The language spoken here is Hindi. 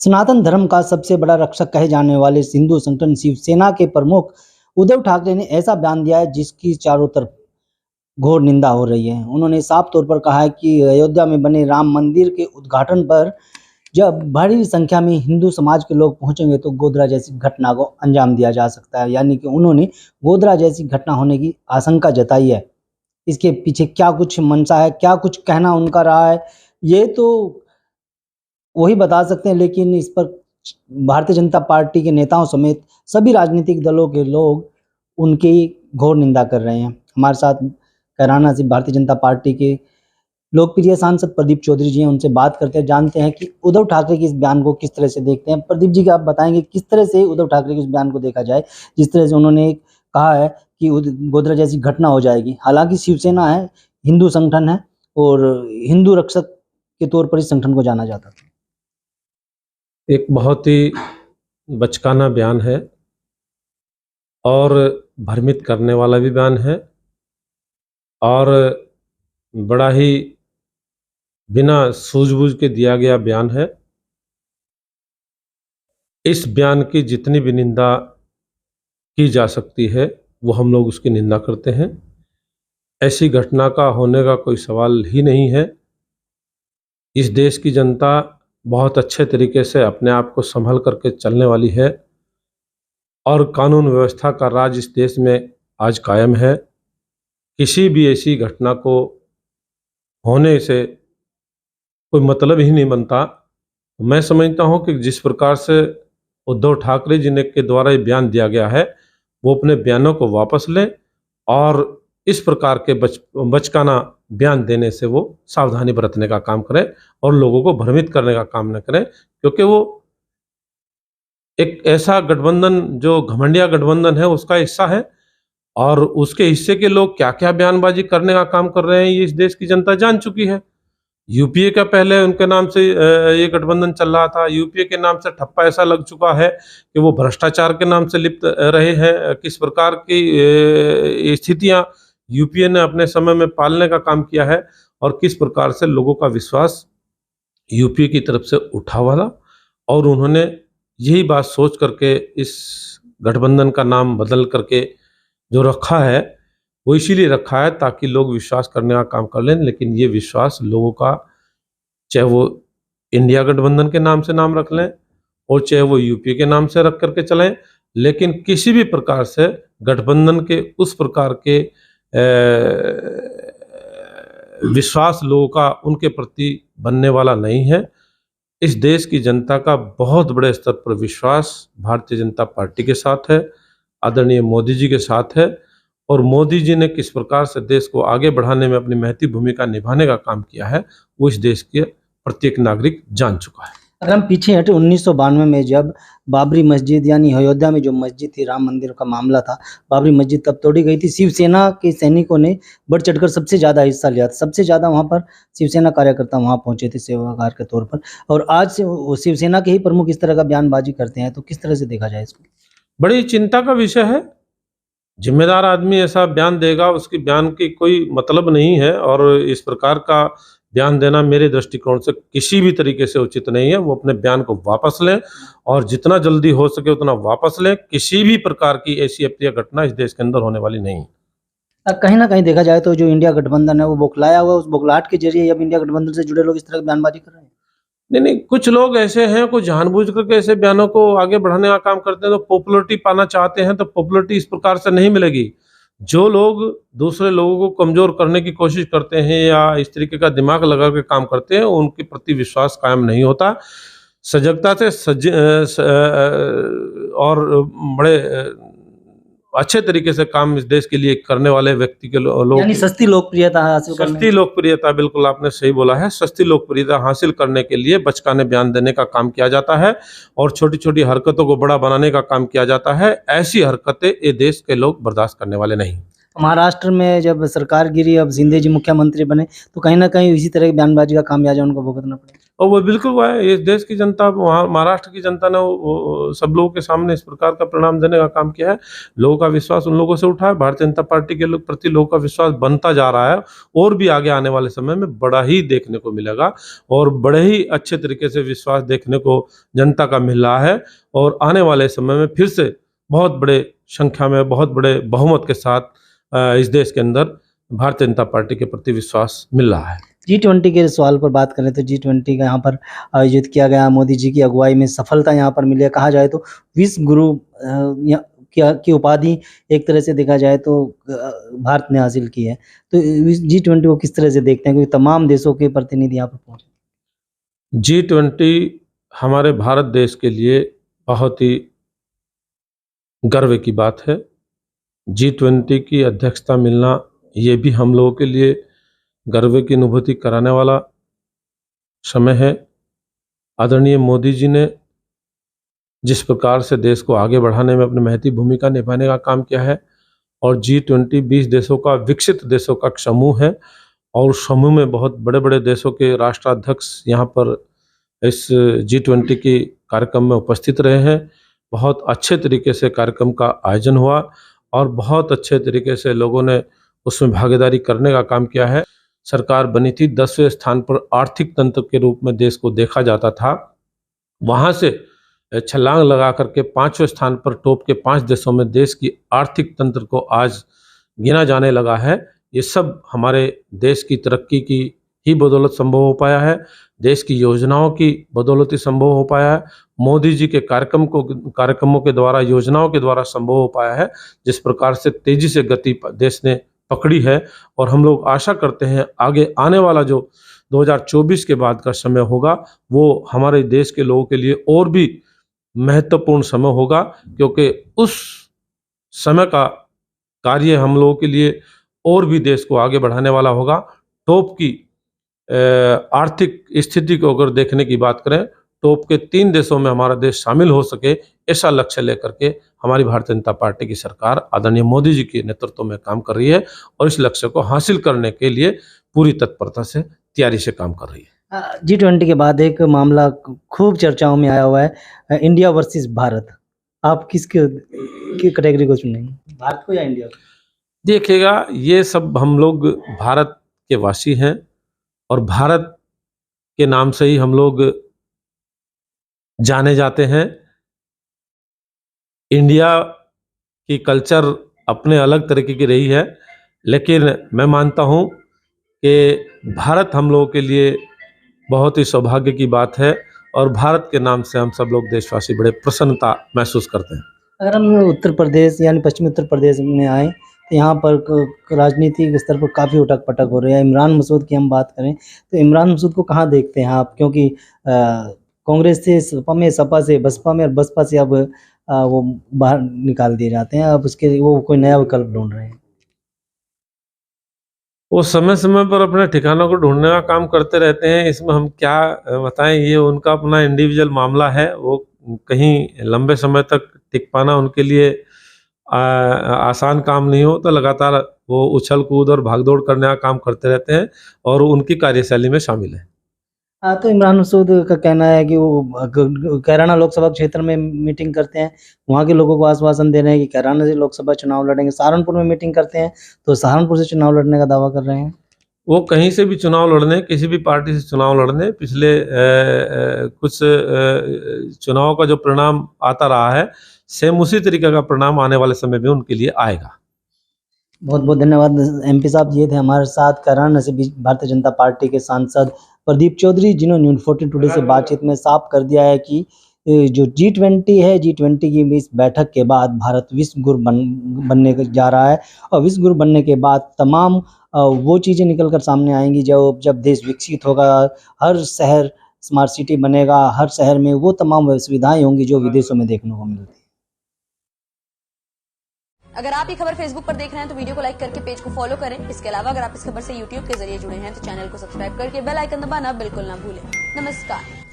सनातन धर्म का सबसे बड़ा रक्षक कहे जाने वाले हिंदू संगठन शिवसेना के प्रमुख उद्धव ठाकरे ने ऐसा बयान दिया है जिसकी चारों तरफ घोर निंदा हो रही है। उन्होंने साफ तौर पर कहा है कि अयोध्या में बने राम मंदिर के उद्घाटन पर जब बड़ी संख्या में हिंदू समाज के लोग पहुंचेंगे तो गोधरा जैसी घटना को अंजाम दिया जा सकता है। यानी कि उन्होंने गोधरा जैसी घटना होने की आशंका जताई है। इसके पीछे क्या कुछ मंशा है, क्या कुछ कहना उनका रहा है, ये तो वही बता सकते हैं। लेकिन इस पर भारतीय जनता पार्टी के नेताओं समेत सभी राजनीतिक दलों के लोग उनकी घोर निंदा कर रहे हैं। हमारे साथ कैराना से भारतीय जनता पार्टी के लोकप्रिय सांसद प्रदीप चौधरी जी हैं, उनसे बात करते हैं, जानते हैं कि उद्धव ठाकरे के इस बयान को किस तरह से देखते हैं। प्रदीप जी, आप बताएंगे किस तरह से उद्धव ठाकरे के इस बयान को देखा जाए, जिस तरह से उन्होंने कहा है कि गोधरा जैसी घटना हो जाएगी। हालांकि शिवसेना है, हिंदू संगठन है और हिंदू रक्षक के तौर पर इस संगठन को जाना जाता था। एक बहुत ही बचकाना बयान है और भ्रमित करने वाला भी बयान है और बड़ा ही बिना सूझबूझ के दिया गया बयान है। इस बयान की जितनी भी निंदा की जा सकती है वो हम लोग उसकी निंदा करते हैं। ऐसी घटना का होने का कोई सवाल ही नहीं है। इस देश की जनता बहुत अच्छे तरीके से अपने आप को संभल करके चलने वाली है और कानून व्यवस्था का राज इस देश में आज कायम है। किसी भी ऐसी घटना को होने से कोई मतलब ही नहीं बनता। मैं समझता हूं कि जिस प्रकार से उद्धव ठाकरे जी ने के द्वारा ये बयान दिया गया है वो अपने बयानों को वापस लें और इस प्रकार के बचकाना बयान देने से वो सावधानी बरतने का काम करें और लोगों को भ्रमित करने का काम न करें, क्योंकि वो एक ऐसा गठबंधन जो घमंडिया गठबंधन है उसका हिस्सा है और उसके हिस्से के लोग क्या क्या बयानबाजी करने का काम कर रहे हैं ये इस देश की जनता जान चुकी है। यूपीए का पहले उनके नाम से ये गठबंधन चल रहा था। यूपीए के नाम से ठप्पा ऐसा लग चुका है कि वो भ्रष्टाचार के नाम से लिप्त रहे हैं। किस प्रकार की स्थितियां यूपीए ने अपने समय में पालने का काम किया है और किस प्रकार से लोगों का विश्वास यूपीए की तरफ से उठा वाला, और उन्होंने यही बात सोच करके इस गठबंधन का नाम बदल करके जो रखा है वो इसीलिए रखा है ताकि लोग विश्वास करने का काम कर लें। लेकिन ये विश्वास लोगों का, चाहे वो इंडिया गठबंधन के नाम से नाम रख लें और चाहे वो यूपीए के नाम से रख करके चलें, लेकिन किसी भी प्रकार से गठबंधन के उस प्रकार के विश्वास लोगों का उनके प्रति बनने वाला नहीं है। इस देश की जनता का बहुत बड़े स्तर पर विश्वास भारतीय जनता पार्टी के साथ है, आदरणीय मोदी जी के साथ है, और मोदी जी ने किस प्रकार से देश को आगे बढ़ाने में अपनी महती भूमिका निभाने का काम किया है वो इस देश के प्रत्येक नागरिक जान चुका है। अगर हम पीछे हटे 1992 में जब बाबरी मस्जिद यानी अयोध्या में जो मस्जिद थी, राम मंदिर का मामला था, बाबरी मस्जिद तब तोड़ी गई थी। शिवसेना के सैनिकों ने बढ़ चढ़कर सबसे ज़्यादा हिस्सा लिया था। सबसे ज़्यादा वहाँ पर शिवसेना कार्यकर्ता वहाँ पहुँचे थे सेवागार के तौर पर, और आज शिवसेना के ही प्रमुख इस तरह का बयानबाजी करते हैं, तो किस तरह से देखा जाए इसको? बड़ी चिंता का विषय है। जिम्मेदार आदमी ऐसा बयान देगा, उसकी बयान की कोई मतलब नहीं है और इस प्रकार का बयान देना मेरे दृष्टिकोण से किसी भी तरीके से उचित नहीं है। वो अपने बयान को वापस लें और जितना जल्दी हो सके उतना वापस लें। किसी भी प्रकार की ऐसी अप्रिय घटना इस देश के अंदर होने वाली नहीं। कहीं ना कहीं देखा जाए तो जो इंडिया गठबंधन है वो बौखलाया हुआ, उस बौखलाहट के जरिए अब इंडिया गठबंधन से जुड़े लोग इस तरह की बयानबाजी कर रहे हैं। नहीं, कुछ लोग ऐसे हैं, कुछ जानबूझ करके ऐसे बयानों को आगे बढ़ाने का काम करते हैं। तो पॉपुलरिटी पाना चाहते हैं तो पॉपुलरिटी इस प्रकार से नहीं मिलेगी। जो लोग दूसरे लोगों को कमजोर करने की कोशिश करते हैं या इस तरीके का दिमाग लगा के काम करते हैं, उनके प्रति विश्वास कायम नहीं होता। सजगता से और बड़े अच्छे तरीके से काम इस देश के लिए करने वाले व्यक्ति के लोग, यानी सस्ती लोकप्रियता हासिल करने, सस्ती लोकप्रियता, बिल्कुल आपने सही बोला है। सस्ती लोकप्रियता हासिल करने के लिए बचकाने बयान देने का काम किया जाता है और छोटी छोटी हरकतों को बड़ा बनाने का काम किया जाता है। ऐसी हरकतें ये देश के लोग बर्दाश्त करने वाले नहीं। महाराष्ट्र में जब सरकार गिरी, अब शिंदे जी मुख्यमंत्री बने, तो कहीं न कहीं इसी तरह की बयानबाजी का खामियाजा उनको भुगतना पड़ा। और वो बिल्कुल हुआ है, इस देश की जनता, वहाँ महाराष्ट्र की जनता ने सब लोगों के सामने इस प्रकार का परिणाम देने का काम किया है। लोगों का विश्वास उन लोगों से उठा है, भारतीय जनता पार्टी के प्रति लोगों का विश्वास बनता जा रहा है और भी आगे आने वाले समय में बड़ा ही देखने को मिलेगा और बड़े ही अच्छे तरीके से विश्वास देखने को जनता का मिल रहा है और आने वाले समय में फिर से बहुत बड़े संख्या में, बहुत बड़े बहुमत के साथ इस देश के अंदर भारतीय जनता पार्टी के प्रति विश्वास मिल रहा है। G20 के सवाल पर बात करें तो G20 का यहाँ पर आयोजित किया गया, मोदी जी की अगुवाई में सफलता यहाँ पर मिली है। कहा जाए तो विश्व गुरु की उपाधि एक तरह से देखा जाए तो भारत ने हासिल की है। तो G20 को किस तरह से देखते हैं, क्योंकि तमाम देशों के प्रतिनिधि यहाँ पर पहुंचे। G20 हमारे भारत देश के लिए बहुत ही गर्व की बात है। G20 की अध्यक्षता मिलना ये भी हम लोगों के लिए गर्व की अनुभूति कराने वाला समय है। आदरणीय मोदी जी ने जिस प्रकार से देश को आगे बढ़ाने में अपनी महती भूमिका निभाने का काम किया है और G20 20 देशों का, विकसित देशों का समूह है और समूह में बहुत बड़े बड़े देशों के राष्ट्राध्यक्ष यहाँ पर इस G20 की कार्यक्रम में उपस्थित रहे हैं। बहुत अच्छे तरीके से कार्यक्रम का आयोजन हुआ और बहुत अच्छे तरीके से लोगों ने उसमें भागीदारी करने का काम किया है। सरकार बनी थी, 10वें स्थान पर आर्थिक तंत्र के रूप में देश को देखा जाता था, वहाँ से छलांग लगा करके 5वें स्थान पर टॉप के 5 देशों में देश की आर्थिक तंत्र को आज गिना जाने लगा है। ये सब हमारे देश की तरक्की की ही बदौलत संभव हो पाया है, देश की योजनाओं की बदौलत ही संभव हो पाया है, मोदी जी के कार्यक्रमों के द्वारा, योजनाओं के द्वारा संभव हो पाया है। जिस प्रकार से तेजी से गति देश ने पकड़ी है और हम लोग आशा करते हैं आगे आने वाला जो 2024 के बाद का समय होगा वो हमारे देश के लोगों के लिए और भी महत्वपूर्ण समय होगा, क्योंकि उस समय का कार्य हम लोगों के लिए और भी देश को आगे बढ़ाने वाला होगा। टॉप की आर्थिक स्थिति को अगर देखने की बात करें, टॉप के 3 देशों में हमारा देश शामिल हो सके, ऐसा लक्ष्य लेकर के हमारी भारतीय जनता पार्टी की सरकार आदरणीय मोदी जी के नेतृत्व में काम कर रही है और इस लक्ष्य को हासिल करने के लिए पूरी तत्परता से, तैयारी से काम कर रही है। G20 के बाद एक मामला खूब चर्चाओं में आया हुआ है, इंडिया वर्सेस भारत। आप किसके कैटेगरी को चुनेंगे, भारत को या इंडिया को? देखिएगा, ये सब हम लोग भारत के वासी हैं और भारत के नाम से ही हम लोग जाने जाते हैं। इंडिया की कल्चर अपने अलग तरीके की रही है, लेकिन मैं मानता हूँ कि भारत हम लोगों के लिए बहुत ही सौभाग्य की बात है और भारत के नाम से हम सब लोग देशवासी बड़े प्रसन्नता महसूस करते हैं। अगर हम उत्तर प्रदेश यानी पश्चिमी उत्तर प्रदेश में आए तो यहाँ पर राजनीतिक स्तर पर काफ़ी उठक पटक हो रही है। इमरान मसूद की हम बात करें तो इमरान मसूद को कहाँ देखते हैं आप, क्योंकि कांग्रेस से सपा से बसपा में और बसपा से अब वो बाहर निकाल दिए जाते हैं, अब उसके वो कोई नया विकल्प ढूंढ रहे हैं। वो समय समय पर अपने ठिकानों को ढूंढने का काम करते रहते हैं, इसमें हम क्या बताएं, ये उनका अपना इंडिविजुअल मामला है। वो कहीं लंबे समय तक टिक पाना उनके लिए आसान काम नहीं हो, तो लगातार वो उछल कूद और भागदौड़ करने का काम करते रहते हैं और उनकी कार्यशैली में शामिल है। तो इमरान मसूद का कहना है कि वो कैराना लोकसभा क्षेत्र में मीटिंग करते हैं, वहाँ के लोगों को आश्वासन दे रहे हैं कि कैराना से लोकसभा चुनाव लड़ेंगे। सहारनपुर में मीटिंग करते हैं तो सहारनपुर से चुनाव लड़ने का दावा कर रहे हैं। वो कहीं से भी चुनाव लड़ने, किसी भी पार्टी से चुनाव लड़ने, पिछले कुछ चुनाव का जो परिणाम आता रहा है, सेम उसी तरीके का परिणाम आने वाले समय में उनके लिए आएगा। बहुत बहुत धन्यवाद MP साहब। ये थे हमारे साथ कैराना से भारतीय जनता पार्टी के सांसद प्रदीप चौधरी, जिन्होंने न्यूज़ 14 टुडे से बातचीत में साफ कर दिया है कि जो G20 है, G20 की इस बैठक के बाद भारत विश्व गुरु बनने जा रहा है और विश्व गुरु बनने के बाद तमाम वो चीज़ें निकल कर सामने आएंगी जब देश विकसित होगा, हर शहर स्मार्ट सिटी बनेगा, हर शहर में वो तमाम सुविधाएं होंगी जो विदेशों में देखने को मिलती है। अगर आप ये खबर फेसबुक पर देख रहे हैं तो वीडियो को लाइक करके पेज को फॉलो करें। इसके अलावा अगर आप इस खबर से यूट्यूब के जरिए जुड़े हैं तो चैनल को सब्सक्राइब करके बेल आइकन दबाना बिल्कुल ना भूलें। नमस्कार।